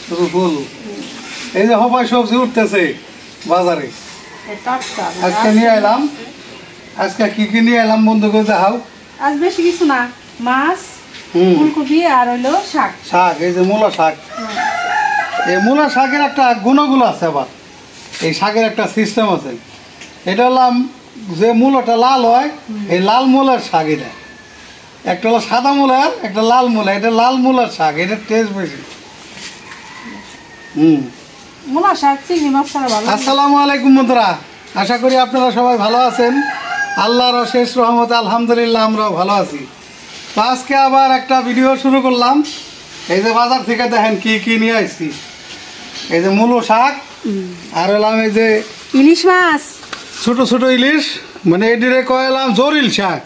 শুধু ফুল। এই যে হবাই সবজি উঠতেছে বাজারে, আজকে নিয়ে এলাম। আজকে কি কি নিয়ে এলাম বন্ধু করে দেখাও। আজ বেশি কিছু না, মাছ, ফুলকপি আর হলো শাক। শাক, এই যে মূলা শাক। এই মূলা শাকের একটা গুণগুলো আছে, আবার এই শাকের একটা সিস্টেম আছে। এটা হলাম যে মূলাটা লাল হয়, এই লাল মূলার শাক। এটা একটা হলো সাদা মূলার, একটা লাল মূলা। এটা লাল মূলার শাক, এটার টেস্ট বেশি। মূলা শাক চিংড়ি মাছ ছাড়া ভালো। আসসালামু আলাইকুম বন্ধুরা, আশা করি আপনারা সবাই ভালো আছেন। আল্লাহর অশেষ রহমতে আলহামদুলিল্লাহ আমরাও ভালো আছি। তো আজকে আবার একটা ভিডিও শুরু করলাম। এই যে বাজার থেকে দেখেন কি কি নিয়ে আসছি। এই যে মূলো শাক, আর এলাম এই যে ইলিশ মাছ, ছোট ছোট ইলিশ, মানে এটিরে কয়েলাম জরিল শাক।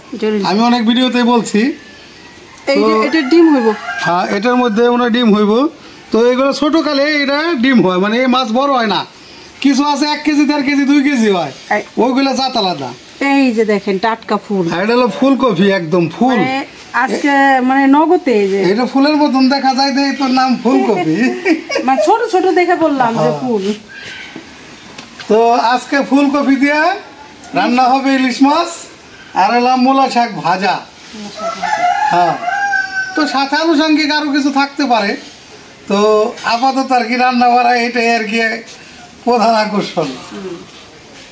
আমি অনেক ভিডিওতে বলছি এটা ডিম হইব। হ্যাঁ, এটার মধ্যে ওনার ডিম হইব। তো এগুলো ছোট কালে এটা ডিম হয়, মানে এই মাছ বড় হয় না। কিছু আছে 1 কেজি 1.5 কেজি 2 কেজি হয়, ওইগুলো জাত আলাদা। এই যে দেখেন টাটকা ফুল, এটা হলো ফুলকপি, একদম ফুল। আজকে মানে নগদে এটা ফুলের মতন দেখা যায়, যে তোর নাম ফুলকপি। মানে ছোট ছোট দেখে বললাম যে ফুল। তো আজকে ফুলকপি দিয়ে রান্না হবে ইলিশ মাছ, আর এলাম মূলা শাক ভাজা। হ্যাঁ, তো সাথে আনুষঙ্গিক আরো কিছু থাকতে পারে। তো আপাতত আর কি রান্না করা এটাই আর কি প্রধান আকর্ষণ।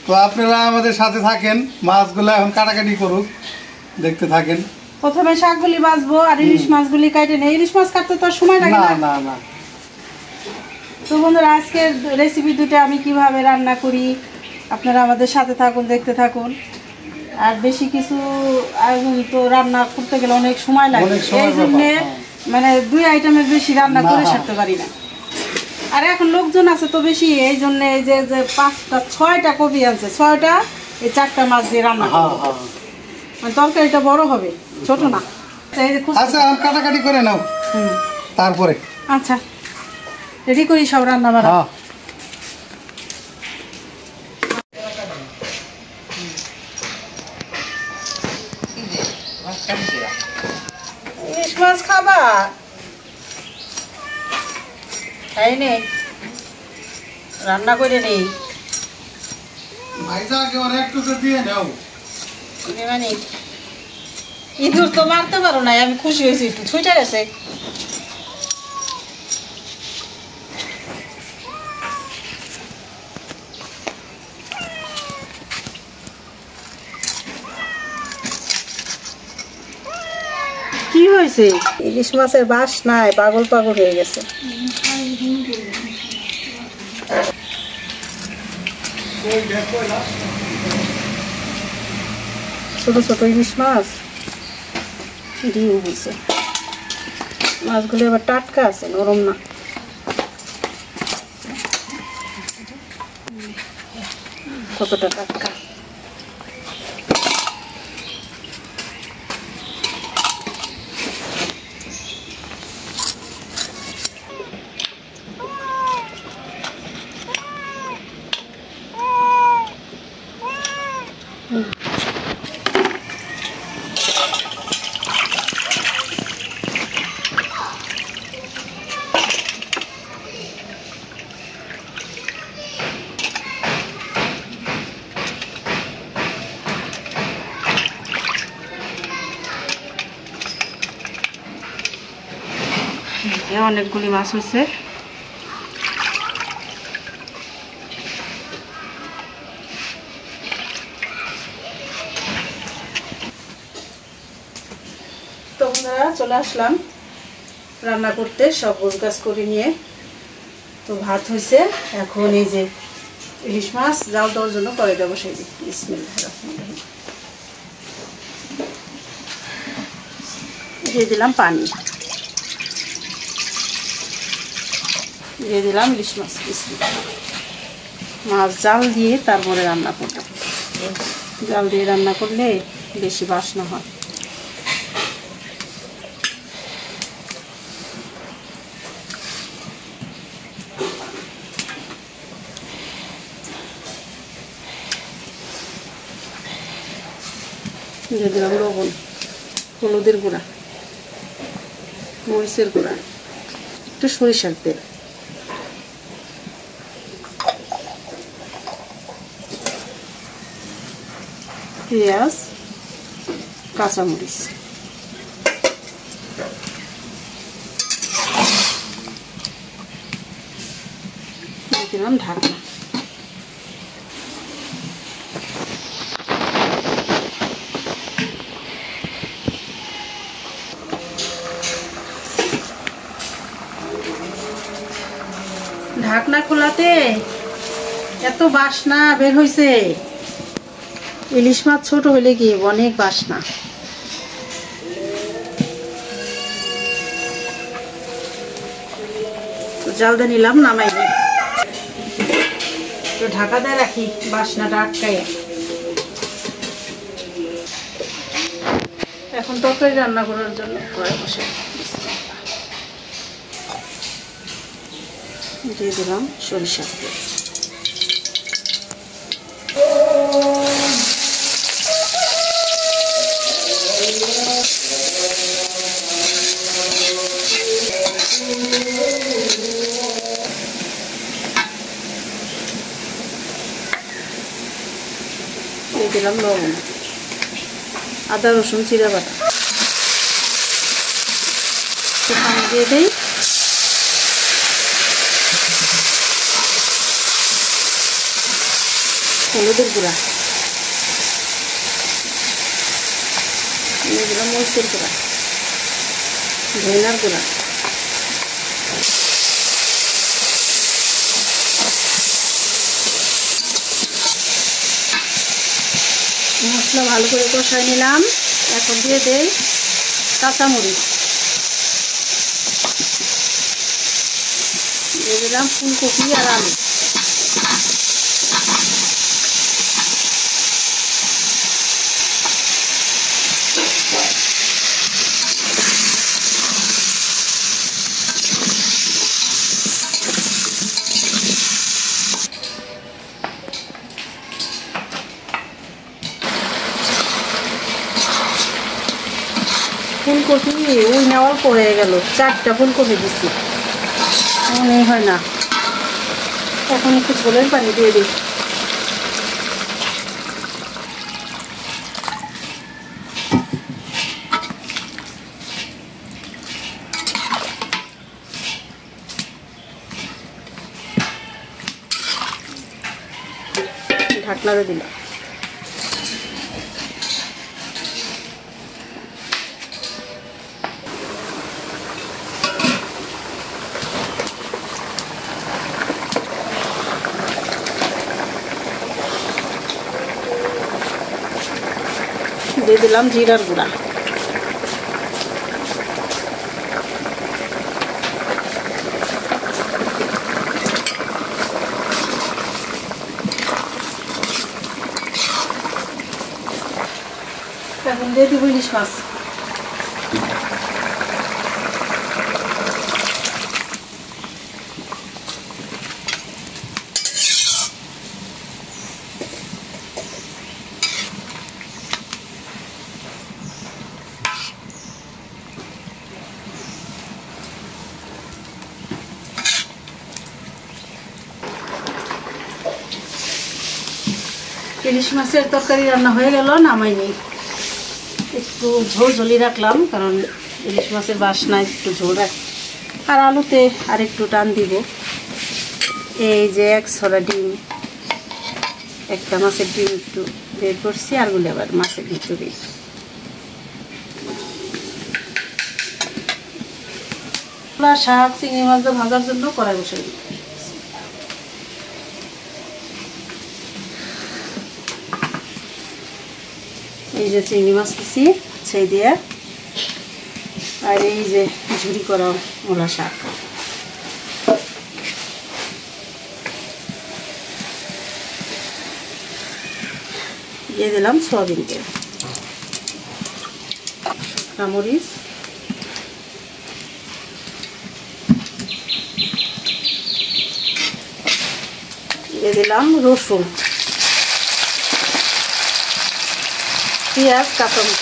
তো আপনারা আমাদের সাথে থাকেন, মাছগুলো এখন কাটাকাটি করুক, দেখতে থাকেন। প্রথমে শাকগুলি ভাজবো আর ইলিশ মাছগুলি কাটে নেই। ইলিশ মাছ কাটতে তো সময় লাগে না। না না। তো বন্ধুরা, আজকের রেসিপি দুটো আমি কিভাবে রান্না করি আপনারা আমাদের সাথে থাকুন, দেখতে থাকুন। আর বেশি কিছু আয়োজন তো রান্না করতে গেলে অনেক সময় লাগে, এই জন্যে মানে 2 আইটেমের বেশি রান্না করে সারতে পারি না। আর এখন লোকজন আছে তো বেশি, এই জন্য এই যে 5টা 6টা কপি আছে, 6টা এই 4টা মাছ দিয়ে রান্না করবো। মানে তরকারিটা বড় হবে, ছোট না। আচ্ছা, কাটাকাটি করে নাও, তারপরে আচ্ছা রেডি করি সব রান্না বাড়া। ইলিশ মাছ খাবা? খাই নেই, রান্না করে নেই। মানে ইঁদুর তো মারতে পারো না, আমি খুশি হয়েছি, একটু ছুটে গেছে। কি হয়েছে? ইলিশ মাছের বাসনায় পাগল পাগল হয়ে গেছে। ছোট ছোট ইলিশ মাছ ডিম হয়েছে। মাছগুলো এবার টাটকা আছে, নরম না। কতটা টাটকা! অনেকগুলি মাছ হয়েছে। তো বন্ধুরা, চলে আসলাম রান্না করতে, সব গোছগাছ করে নিয়ে। তো ভাত হয়েছে, এখন এই যে ইলিশ মাছ জাল দেওয়ার জন্য করে দেবো সেই দিক। বিসমিল্লাহির রহমানির রহিম। দিয়ে দিলাম পানি, দিয়ে দিলাম ইলিশ মাছ। মাছ জাল দিয়ে তারপরে রান্না করবো। জাল দিয়ে রান্না করলে বেশি বাসনা হয়। দিয়ে দিলাম লবণ, হলুদের গুঁড়া, মরিচের গুঁড়া, একটু সরিষার তেল, পেঁয়াজ, কাঁচামরিচ, দিলাম ঢাকনা। ঢাকনা খোলাতে এত বাসনা বের হয়েছে। ইলিশ মাছ ছোট হলে কি অনেক বাসনা। জাল দিয়ে নিলাম, নামাই দিই। তো ঢাকা দিয়ে রাখি বাসনাটা আটকায়। এখন তরকারি রান্না করার জন্য কড়াই বসে দিয়ে দিলাম সরিষার তেল। দিয়ে দিলাম লবণ, আদা রসুন জিরা বাটা, পানি দিয়ে দিই। হলুদের গুঁড়া দিয়ে দিলাম, মরিচের গুঁড়া, ধনিয়ার গুঁড়া, মশলা ভালো করে কষাই নিলাম। এখন দিয়ে দেই কাঁচামরিচ, দিয়ে দিলাম ফুলকপি আর আলু। ফুলকপি ওই নেওয়ার পরে গেল, 4টা ফুলকপি দিচ্ছি, মনে হয় না। এখন একটু ঝোলের পানি দিয়ে দিই। ঢাকনা দিয়ে দিলাম। দিয়ে দিলাম জিরার গুঁড়া, এখন দিয়ে দিব ইলিশ মাছ। ইলিশ মাছের তরকারি রান্না হয়ে গেল, নামাইনি। একটু ঝোল ঝোলি রাখলাম, কারণ ইলিশ মাছের বাসনা একটু ঝোল রাখ। আর আলুতে আর একটু টান দিব। এই যে 1 ছড়া ডিম, একটা মাছের ডিম একটু বের করছি, আরগুলো আবার মাছের ভিতরে। শাক চিংড়ি মাছ ভাজার জন্য কড়াই বসে দিই। এই যে চিংড়ি মাছ দিছি সেই দিয়ে, আর এই যে ঝুরি করা মূলা শাক। দিয়ে দিলাম সয়াবিন তেল, কাঁচামরিচ, দিয়ে দিলাম রসুন, পেঁয়াজ, কাঁচামরিচ,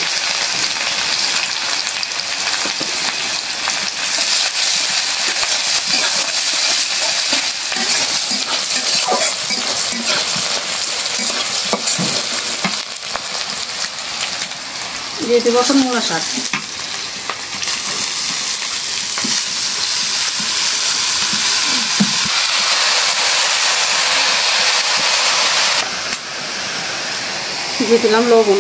দিয়ে দেবো এখন মূলা শাক। দিয়ে দিলাম লবণ।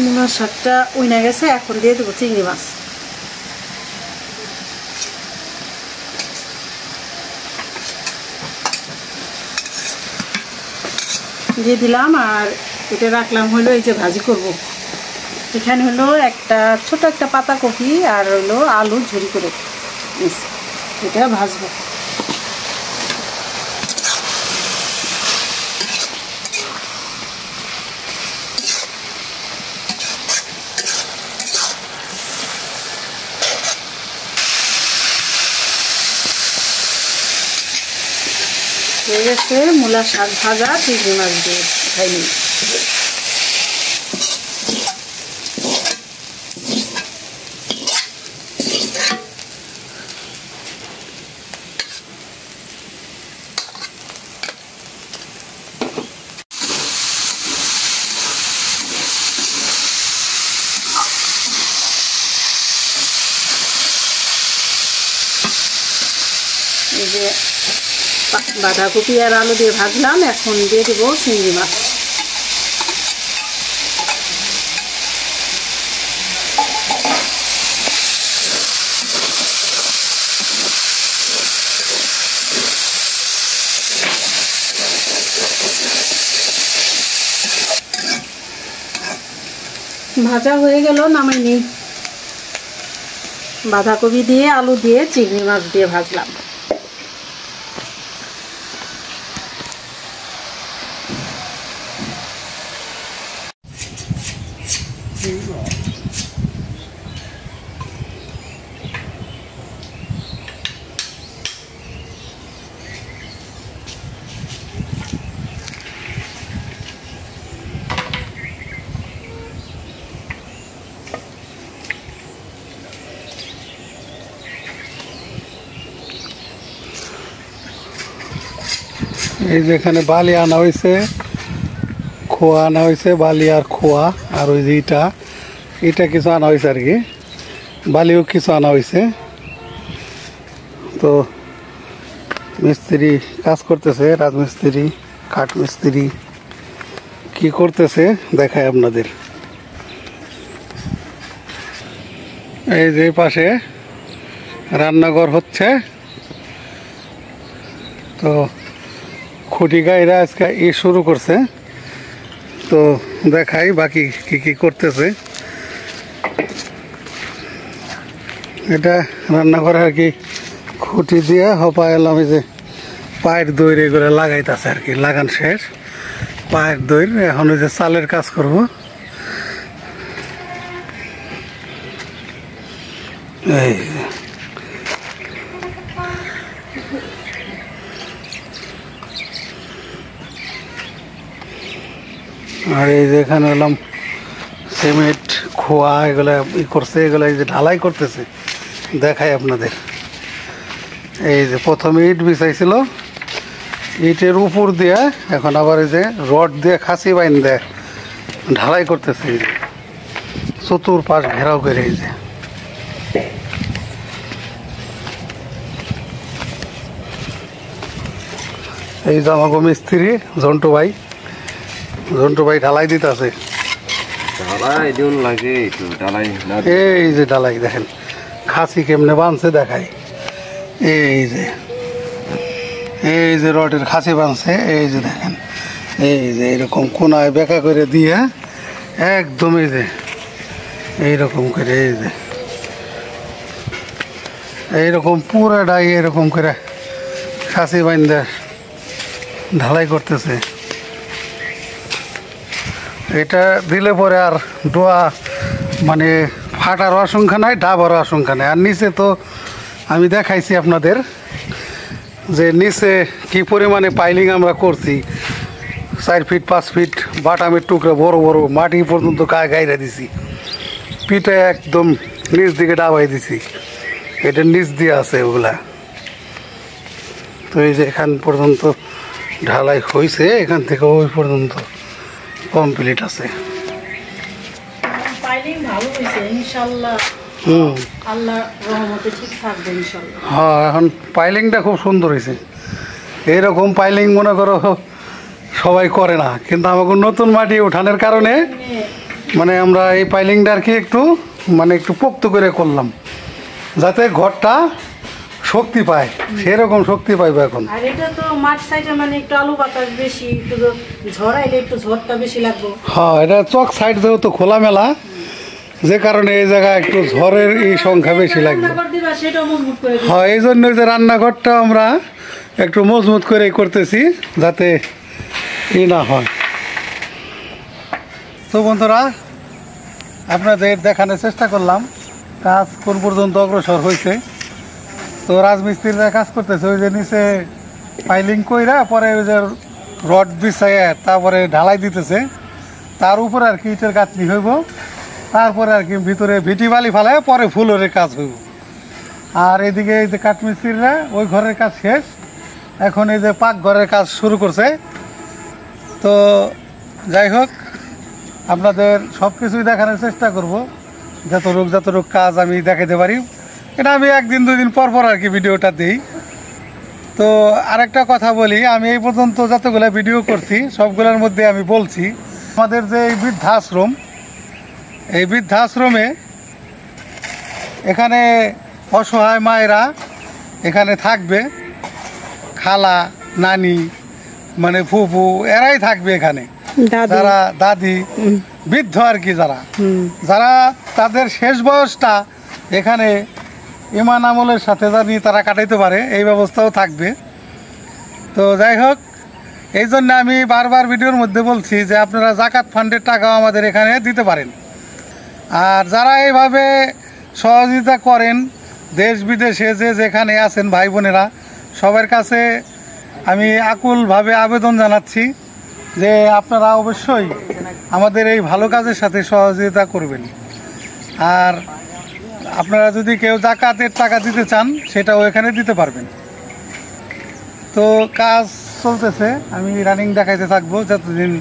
মূলার শাকটা উইনা গেছে, এখন দিয়ে দেবো চিংড়ি মাছ। দিয়ে দিলাম আর এটা রাখলাম হলো এই যে ভাজি করব। এখানে হলো একটা ছোট একটা পাতাকপি আর হলো আলু ঝুরি করে এটা ভাজবো। হয়ে গেছে মূলা শাক ভাজা চিংড়ি মাছ দিয়ে খাইনি। এই যে বাঁধাকপি আর আলু দিয়ে ভাজলাম, এখন দিয়ে দেবো চিংড়ি মাছ। ভাজা হয়ে গেল, নামাই নিই। বাঁধাকপি দিয়ে আলু দিয়ে চিংড়ি মাছ দিয়ে ভাজলাম। এই যেখানে বালি আনা হয়েছে, খোয়া আনা হয়েছে, বালি আর খোয়া, আর ওই যে এটা কিছু আনা হয়েছে আর কি, বালিও কিছু আনা হয়েছে। তো মিস্ত্রি কাজ করতেছে, রাজমিস্ত্রি কাঠ মিস্ত্রি কি করতেছে দেখায় আপনাদের। এই যে পাশে রান্নাঘর হচ্ছে, তো খুঁটি গাইরা আজকে শুরু করছে। তো দেখাই বাকি কি কি করতেছে। এটা রান্নাঘরে আর কি খুঁটি দিয়ে হপা এলাম, এই যে পায়ের দইর এগুলো লাগাইতেছে আর কি, লাগান শেষ পায়ের দইর। এখন ওই যে চালের কাজ করবো। এই আর এই যে এখানে এলাম সিমেন্ট খোয়া এগুলো করছে, এগুলো এই যে ঢালাই করতেছে দেখাই আপনাদের। এই যে প্রথমে ইট বিছাইছিল, ইটের উপর দিয়ে এখন আবার এই যে রড দিয়ে খাসি বাইন দেয় ঢালাই করতেছে, চতুর্পাশ ঘেরাও করে। এই যে এই যে আমাকে মিস্ত্রি জন্টু ভাই ঢালাই দিতে আছে। এই যে ঢালাই দেখেন খাসি কেমনে বানছে দেখাই। এই যে রডের খাসি বানছে, এই যে দেখেন, এই যে এরকম কোনায় বেঁকা করে দিয়ে একদম এই যে এইরকম করে, এই যে এইরকম পুরাটাই এরকম করে খাসি বাইন্দা ঢালাই করতেছে। এটা দিলে পরে আর ডোয়া মানে ফাটার আশঙ্কা নাই, ডাবারও আশঙ্কা নাই। আর নিচে তো আমি দেখাইছি আপনাদের যে নিচে কি পরিমাণে পাইলিং আমরা করছি, 4 ফিট 5 ফিট বাটামের টুকরা বড় বড় মাটি পর্যন্ত গাইরা দিছি। পিঠে একদম নিচ দিকে ডাবাই দিছি, এটা নিচ দিয়ে আছে ওগুলা। তো এই যে এখান পর্যন্ত ঢালাই হয়েছে, এখান থেকে ওই পর্যন্ত কমপ্লিট আছে। পাইলিং ভালো হয়েছে ইনশাআল্লাহ, আল্লাহ রহমতে ঠিক থাকবে ইনশাআল্লাহ। হ্যাঁ, এখন পাইলিংটা খুব সুন্দর হয়েছে। এইরকম পাইলিং মনে করো সবাই করে না, কিন্তু আমাকে নতুন মাটি উঠানোর কারণে মানে আমরা এই পাইলিংটা আর কি একটু মানে একটু পোক্ত করে করলাম, যাতে ঘরটা শক্তি পায়, সেরকম শক্তি পাইবে এখন। আর এটা তো মাঠ সাইডে মানে একটু আলু বাতাস বেশি, একটু ঝড়াইলে একটু ঝড়টা বেশি লাগবে। হ্যাঁ, এটা চক সাইড যেহেতু খোলামেলা, যে কারণে এই জায়গায় একটু ঝড়ের এই সংখ্যা বেশি লাগবে। হ্যাঁ, এই জন্য যে রান্নাঘরটা আমরা একটু মজবুত করে করতেছি, যাতে ই না হয়। তো বন্ধুরা, আপনাদের দেখানোর চেষ্টা করলাম কাজ কোন পর্যন্ত অগ্রসর হয়েছে। তো রাজমিস্ত্রিরা কাজ করতেছে, ওই যে নিচে পাইলিং কইরা পরে ওই যে রড বিছাইয়া তারপরে ঢালাই দিতেছে, তার উপরে আর কি ইটের গাঁথনি হইব, তারপরে আর কি ভিতরে ভিটি বালি ফালায় পরে ফুলের কাজ হইব। আর এদিকে এই যে কাঠমিস্ত্রিরা ওই ঘরের কাজ শেষ, এখন এই যে পাক ঘরের কাজ শুরু করছে। তো যাই হোক, আপনাদের সব কিছুই দেখানোর চেষ্টা করব, যতটুক কাজ আমি দেখাতে পারি। এটা আমি একদিন দুদিন পর পর আর কি ভিডিওটা দিই। তো আরেকটা কথা বলি, আমি এই পর্যন্ত যতগুলো ভিডিও করছি সবগুলোর মধ্যে আমি বলছি, আমাদের যে এই বৃদ্ধাশ্রম, এই বৃদ্ধাশ্রমে এখানে অসহায় মায়েরা এখানে থাকবে, খালা নানি মানে ফুফু এরাই থাকবে এখানে, যারা দাদি বৃদ্ধ আর কি, যারা তাদের শেষ বয়সটা এখানে ইমান আমলের সাথে জানি তারা কাটাইতে পারে, এই ব্যবস্থাও থাকবে। তো যাই হোক, এই জন্য আমি বারবার ভিডিওর মধ্যে বলছি যে আপনারা জাকাত ফান্ডের টাকাও আমাদের এখানে দিতে পারেন। আর যারা এইভাবে সহযোগিতা করেন দেশ বিদেশে যে যেখানে আছেন ভাই বোনেরা, সবার কাছে আমি আকুলভাবে আবেদন জানাচ্ছি যে আপনারা অবশ্যই আমাদের এই ভালো কাজের সাথে সহযোগিতা করবেন। আর আপনারা যদি কেউ জাকাতের টাকা দিতে চান সেটাও এখানে দিতে পারবেন। তো কাজ চলতেছে, আমি রানিং দেখাইতে থাকবো যতদিন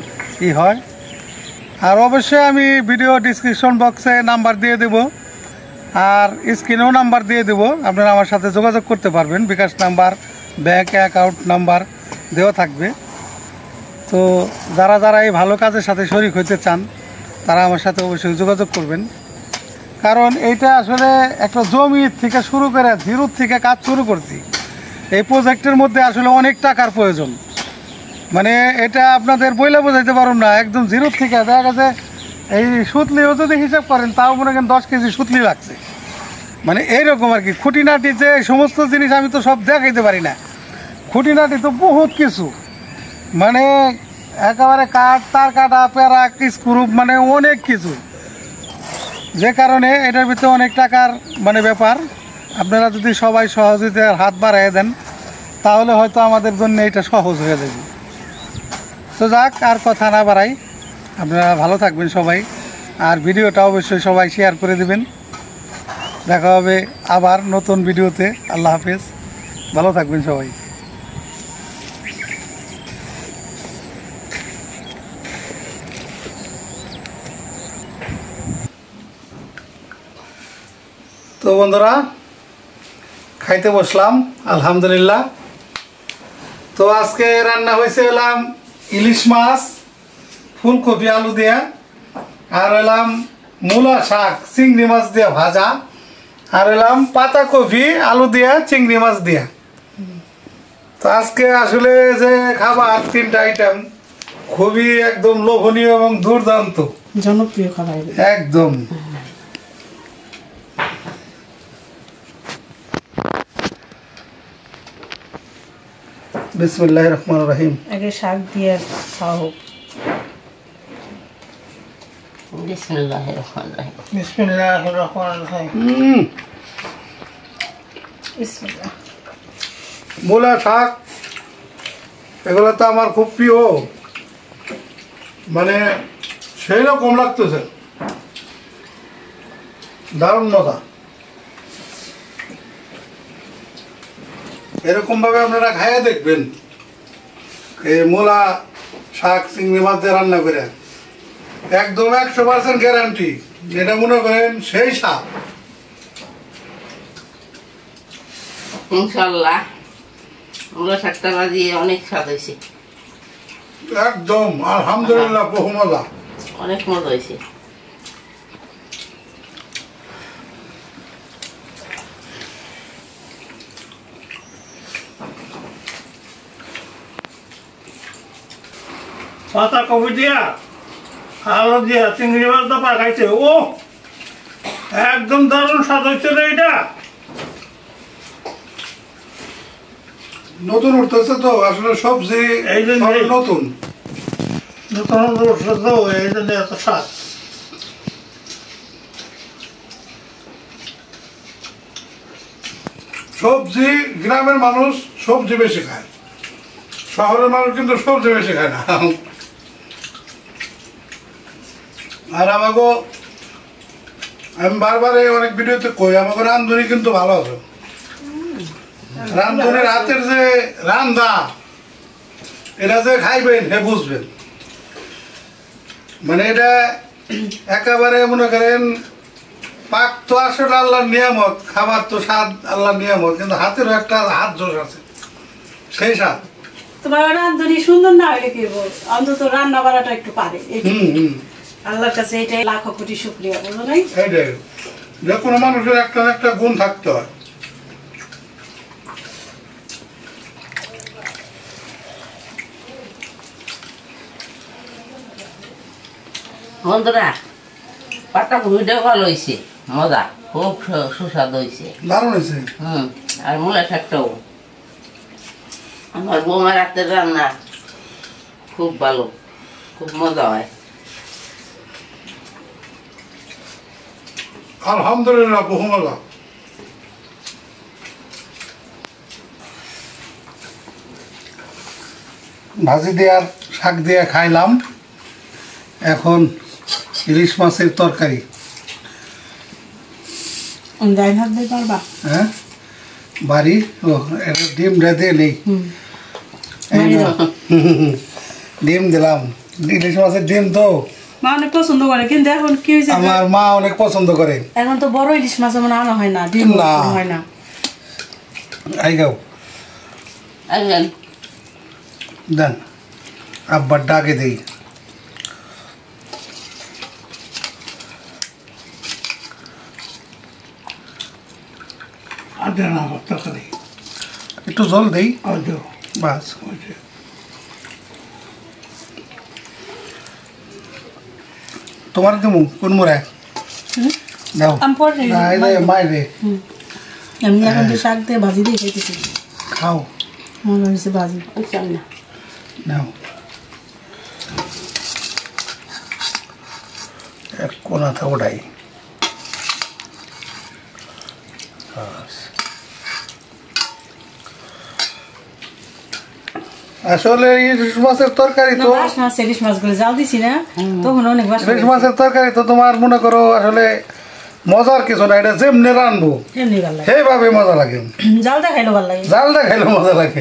ই হয়। আর অবশ্যই আমি ভিডিও ডিসক্রিপশন বক্সে নাম্বার দিয়ে দেব, আর স্ক্রিনেও নাম্বার দিয়ে দেব, আপনারা আমার সাথে যোগাযোগ করতে পারবেন। বিকাশ নাম্বার, ব্যাংক অ্যাকাউন্ট নাম্বার দেওয়া থাকবে। তো যারা যারা এই ভালো কাজের সাথে শরিক হতে চান তারা আমার সাথে অবশ্যই যোগাযোগ করবেন। কারণ এইটা আসলে একটা জমি থেকে শুরু করে জিরো থেকে কাজ শুরু করছি। এই প্রজেক্টের মধ্যে আসলে অনেক টাকার প্রয়োজন, মানে এটা আপনাদের বইলে বোঝাইতে পারুন না। একদম জিরো থেকে দেখা গেছে এই সুতলিও যদি হিসাব করেন তাও মনে করেন 10 কেজি সুতলি লাগছে, মানে এইরকম আর কি। খুঁটিনাটি যে সমস্ত জিনিস আমি তো সব দেখাইতে পারি না, খুঁটিনাটি তো বহুত কিছু, মানে একেবারে কাঠ, তার কাটা, প্যারা, স্ক্রু, মানে অনেক কিছু, যে কারণে এটার ভিতরে অনেক টাকার মানে ব্যাপার। আপনারা যদি সবাই সহযোগিতার হাত বাড়াই দেন তাহলে হয়তো আমাদের জন্য এটা সহজ হয়ে যাবে। তো যাক, আর কথা না বাড়াই, আপনারা ভালো থাকবেন সবাই, আর ভিডিওটা অবশ্যই সবাই শেয়ার করে দেবেন। দেখা হবে আবার নতুন ভিডিওতে। আল্লাহ হাফেজ, ভালো থাকবেন সবাই। তো বন্ধুরা, খাইতে বসলাম আলহামদুলিল্লাহ। তো আজকে রান্না হয়েছে এলাম ইলিশ মাছ, ফুলকপি আলু দিয়া, আর এলাম মূলা শাক চিংড়ি মাছ দিয়া ভাজা, আর এলাম পাতাকপি আলু দিয়া চিংড়ি মাছ দিয়া। তো আজকে আসলে যে খাবার 3টা আইটেম খুবই একদম লোভনীয় এবং দুর্দান্ত, জনপ্রিয় খাবার একদম। বিসমিল্লাহির রহমানির রহিম। আগে শাক দিয়ে খাওয়া হোক। বিসমিল্লাহির রহমানির রহিম। বিসমিল্লাহির রহমানির রহিম। বিসমিল্লাহ। মূলা শাক এগুলো তো আমার খুব প্রিয়, মানে সেই রকম লাগতেছে। দারুণ মজা। এরকম ভাবে আপনারা খাইয়া দেখবেন এই মূলা শাক চিংড়ি মাছ দিয়ে রান্না করে, একদম 100% গ্যারান্টি। এটা মনে করেন সেই স্বাদ। ইনশাল্লাহ মূলা শাকটা দিয়ে অনেক স্বাদ হয়েছে, একদম আলহামদুলিল্লাহ, বহু মজা। অনেক মজা হয়েছে। পাতাকপি দিয়া আলু দিয়া চিংড়ি মাছ দা পাকাইছে, ও একদম দারুণ স্বাদ হচ্ছে রে। এটা নতুন উঠতেছে তো আসলে সবজি, এই যে সব নতুন। নতুন উঠছে তো এই জন্য এত স্বাদ। সবজি গ্রামের মানুষ সবজি বেশি খায়, শহরের মানুষ কিন্তু সবজি বেশি খায় না। আর আমাকে আমি বারবার অনেক ভিডিওতে কই, আমাকে রান্ধুনি কিন্তু ভালো আছে। রান্ধুনির হাতের যে রান্ধা, এটা যে খাইবেন হে বুঝবেন। মানে এটা একেবারে মনে করেন পাক তো আসলে আল্লাহর নিয়ামত, খাবার তো স্বাদ আল্লাহর নিয়ামত, কিন্তু হাতেরও একটা হাত জোশ আছে, সেই স্বাদ। তোমার রান্ধনি সুন্দর না হইলে কি বল, অন্তত রান্না বাড়াটা একটু পারে। আল্লাহর কাছে এটাই লাখো কোটি শুকরিয়া, বুঝো নাই? এইটাই, যে কোনো মানুষের একটা না একটা গুণ থাকতে হয়। বন্ধুরা পাতাকপিটাও ভালো হয়েছে, মজা, খুব সুস্বাদু হয়েছে, দারুণ হয়েছে। আর মূলা শাকটাও আমার বৌমার হাতের রান্না খুব ভালো, খুব মজা হয়। আলহামদুলিল্লাহ, বহু মজা। ভাজি দিয়ে আর শাক দিয়ে খাইলাম, এখন ইলিশ মাছের তরকারি। ডাইন হাত দিয়ে পারবা? হ্যাঁ, বাড়ি ও এটা ডিমটা দিয়ে নেই, ডিম দিলাম। ইলিশ মাছের ডিম তো মা অনেক পছন্দ করে, কিন্তু এখন কি হয়েছে, আমার মা অনেক পছন্দ করে। এখন তো বড় ইলিশ মাছ মানে আনা হয় না, ডিম না। হয় না। আই গাও আসবেন দেন, আব্বার ডাকে দিই। আর দেন আমার তরকারি, একটু জল দেই, আর দেও। বাস। তোমার দেবো কোন মোড়ে দাও, আমি পরে না এই যে মাই রে এমনি এখন তো শাক দিয়ে ভাজি দিয়ে খেতেছি, খাও, মনে হয়েছে ভাজি। চল না, নাও এক কোনাতে ওটাই। আসলে ইলিশ মাছের তরকারি তো, ইলিশ মাছগুলো জাল দিছি না, তখন অনেক বাসনা ইলিশ মাছের তরকারি তো তোমার মনে করো আসলে মজার কিছু না, এটা যেমনি রানবো এমনি ভালো লাগে, সেইভাবে মজা লাগে। জালটা খাইলেও ভালো লাগে, জালটা খাইলে মজা লাগে।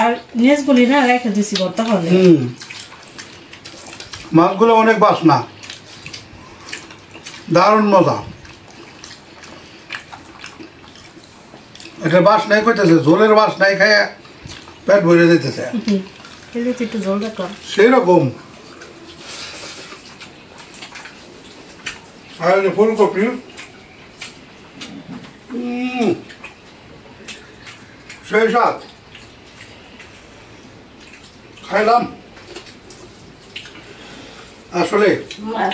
আর নেজ বলি না রেখে দিছি ভর্তা হলে। মাছগুলো অনেক বাসনা, দারুণ মজা। এটা বাস নাই কইতেছে, ঝোলের বাস নাই খায় পেট ভরে যেতেছে, খেলে তো একটু জল রাখলাম। সেই রকম। আর এই যে ফুলকপি, সেই স্বাদ, খাইলাম। আসলে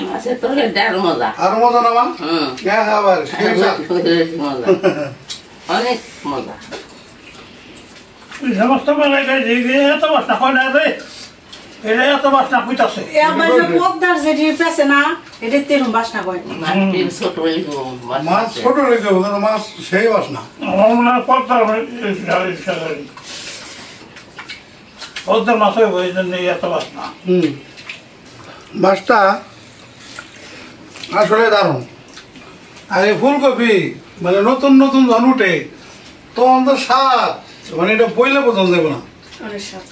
মাছের তরকারিটা আরো মজা। আরো মজা না মা? হুম, হ্যাঁ আবার সেই স্বাদ। মজা, অনেক মজা। এই সমস্ত মেলায় খাইছি, এত বাসনা হয় না রে, এটা এত বাসনা কইতাছে। আবার যে পদ্মার যেটি পেছে না, এটা তেরুম বাসনা করে। মাছ ছোট হইলে মাছ ছোট রেখে মাছ সেই বাসনা। আমার মনে হয় পদ্মার পদ্মার মাছ হইব, এই জন্য এত বাসনা। মাছটা আসলে দারুণ। আর এই ফুলকপি মানে নতুন নতুন যখন উঠে তখন তো স্বাদ, মানে এটা বইলে বোঝানো যাবে না, অনেক স্বাদ।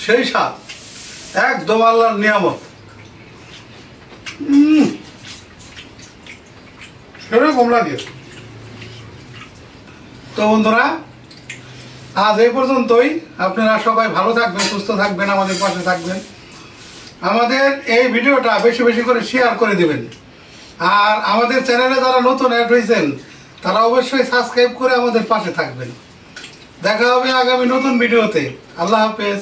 সেই স্বাদ একদম আল্লাহর নিয়ামত। সেরকম লাগে। তো বন্ধুরা, আজ এই পর্যন্তই। আপনারা সবাই ভালো থাকবেন, সুস্থ থাকবেন, আমাদের পাশে থাকবেন। আমাদের এই ভিডিওটা বেশি বেশি করে শেয়ার করে দিবেন। আর আমাদের চ্যানেলে যারা নতুন অ্যাড হয়েছেন তারা অবশ্যই সাবস্ক্রাইব করে আমাদের পাশে থাকবেন। দেখা হবে আগামী নতুন ভিডিওতে। আল্লাহ হাফেজ।